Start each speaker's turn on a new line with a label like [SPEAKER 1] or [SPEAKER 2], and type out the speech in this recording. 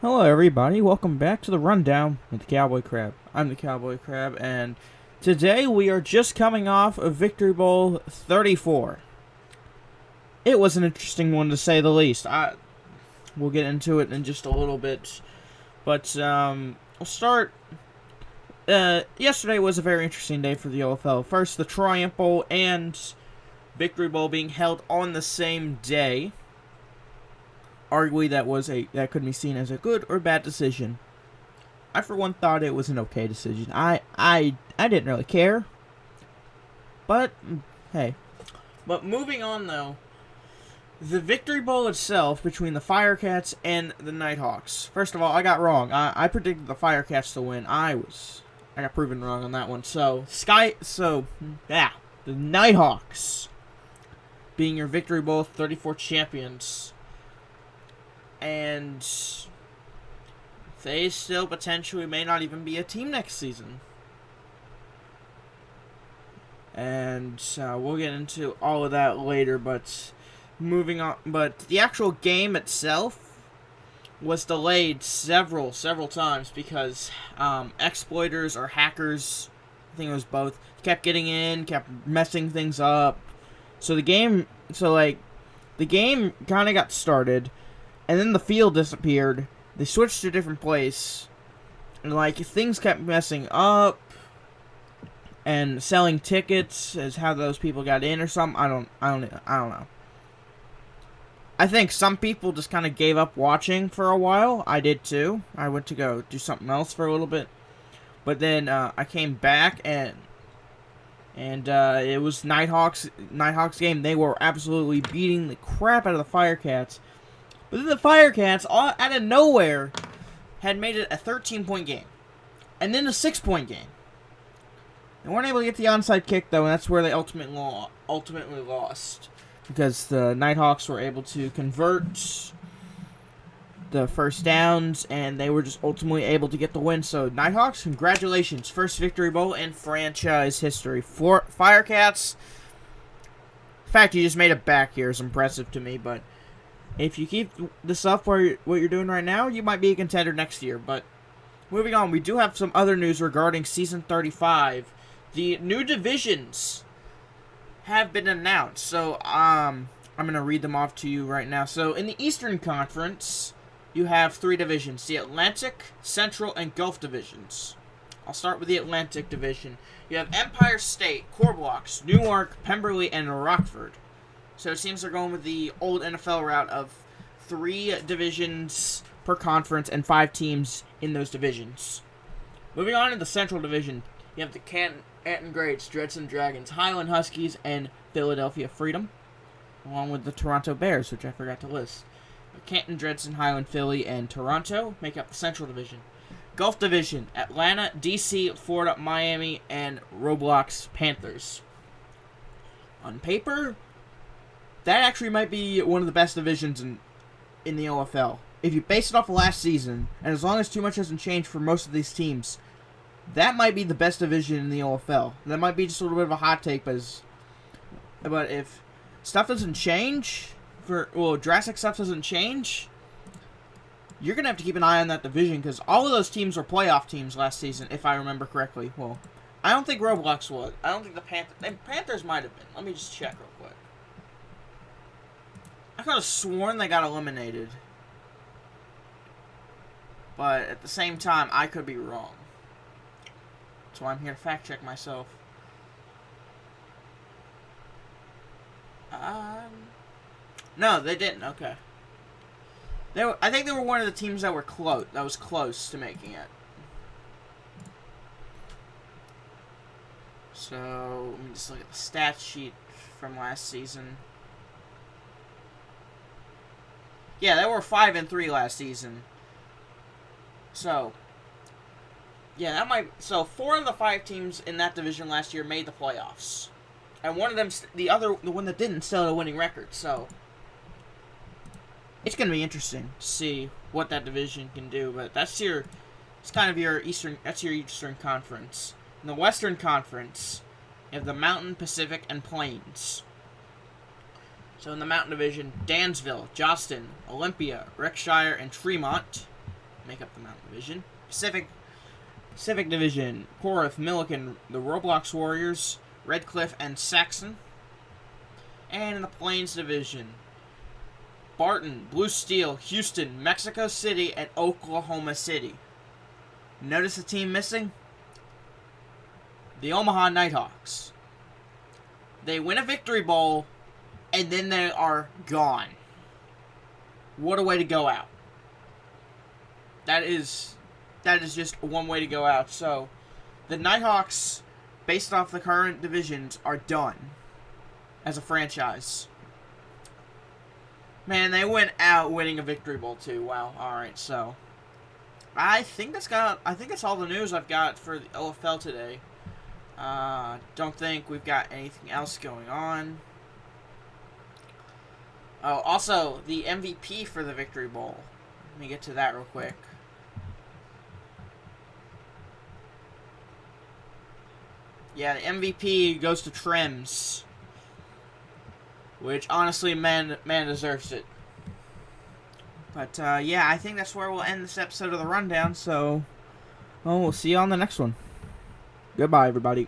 [SPEAKER 1] Hello everybody, welcome back to the Rundown with the Cowboy Crab. I'm the Cowboy Crab, and today we are just coming off of Victory Bowl 34. It was an interesting one to say the least. We'll get into it in just a little bit, but we'll start. Yesterday was a very interesting day for the OFL. First, the Triumph Bowl and Victory Bowl being held on the same day. Arguably, that could be seen as a good or bad decision. I, for one, thought it was an okay decision. I didn't really care. But, hey. But moving on, though. The Victory Bowl itself, between the Firecats and the Nighthawks. First of all, I got wrong. I predicted the Firecats to win. I got proven wrong on that one. The Nighthawks being your Victory Bowl 34 champions. And they still potentially may not even be a team next season. And we'll get into all of that later, but moving on. But the actual game itself was delayed several times because exploiters or hackers, I think it was both, kept getting in, kept messing things up. The game kind of got started. And then the field disappeared. They switched to a different place. And, things kept messing up. And selling tickets is how those people got in or something. I don't know. I think some people just kind of gave up watching for a while. I did too. I went to go do something else for a little bit. But then I came back and it was Nighthawks game. They were absolutely beating the crap out of the Firecats. But then the Firecats, out of nowhere, had made it a 13-point game. And then a 6-point game. They weren't able to get the onside kick, though, and that's where they ultimately lost. Because the Nighthawks were able to convert the first downs, and they were just ultimately able to get the win. So, Nighthawks, congratulations. First Victory Bowl in franchise history. Firecats, the fact you just made it back here is impressive to me, but if you keep this up what you're doing right now, you might be a contender next year. But moving on, we do have some other news regarding Season 35. The new divisions have been announced. So, I'm going to read them off to you right now. So, in the Eastern Conference, you have 3 divisions. The Atlantic, Central, and Gulf divisions. I'll start with the Atlantic division. You have Empire State, Core Blocks, Newark, Pemberley, and Rockford. So it seems they're going with the old NFL route of 3 divisions per conference and 5 teams in those divisions. Moving on to the Central Division, you have the Canton Greats, Dredson Dragons, Highland Huskies, and Philadelphia Freedom, along with the Toronto Bears, which I forgot to list. Canton, Dredson, Highland, Philly, and Toronto make up the Central Division. Gulf Division, Atlanta, DC, Florida, Miami, and Roblox Panthers. On paper, that actually might be one of the best divisions in the OFL. If you base it off of last season, and as long as too much hasn't changed for most of these teams, that might be the best division in the OFL. That might be just a little bit of a hot take, but if stuff doesn't change, drastic stuff doesn't change, you're going to have to keep an eye on that division, because all of those teams were playoff teams last season, if I remember correctly. Well, I don't think Roblox was. I don't think the Panthers might have been. Let me just check real quick. I could have sworn they got eliminated. But at the same time, I could be wrong. So I'm here to fact check myself. No, they didn't. Okay. I think they were one of the teams that were close. That was close to making it. So let me just look at the stat sheet from last season. Yeah, they were 5-3 last season. So, yeah, so 4 of the 5 teams in that division last year made the playoffs, and one of them, the one that didn't, still had a winning record. So, it's gonna be interesting to see what that division can do. But it's kind of your Eastern Conference. In the Western Conference, you have the Mountain, Pacific, and Plains. So in the Mountain Division, Dansville, Joston, Olympia, Berkshire, and Tremont make up the Mountain Division. Pacific Division, Korath, Milliken, the Roblox Warriors, Redcliffe, and Saxon. And in the Plains Division, Barton, Blue Steel, Houston, Mexico City, and Oklahoma City. Notice the team missing? The Omaha Nighthawks. They win a Victory Bowl, and then they are gone. What a way to go out. That is just one way to go out. So, the Nighthawks, based off the current divisions, are done as a franchise. Man, they went out winning a Victory Bowl too. Wow. All right, so I think that's all the news I've got for the LFL today. Don't think we've got anything else going on. Oh, also the MVP for the Victory Bowl. Let me get to that real quick. Yeah, the MVP goes to Trims, which honestly, man deserves it. But yeah, I think that's where we'll end this episode of the Rundown. So, we'll see you on the next one. Goodbye, everybody.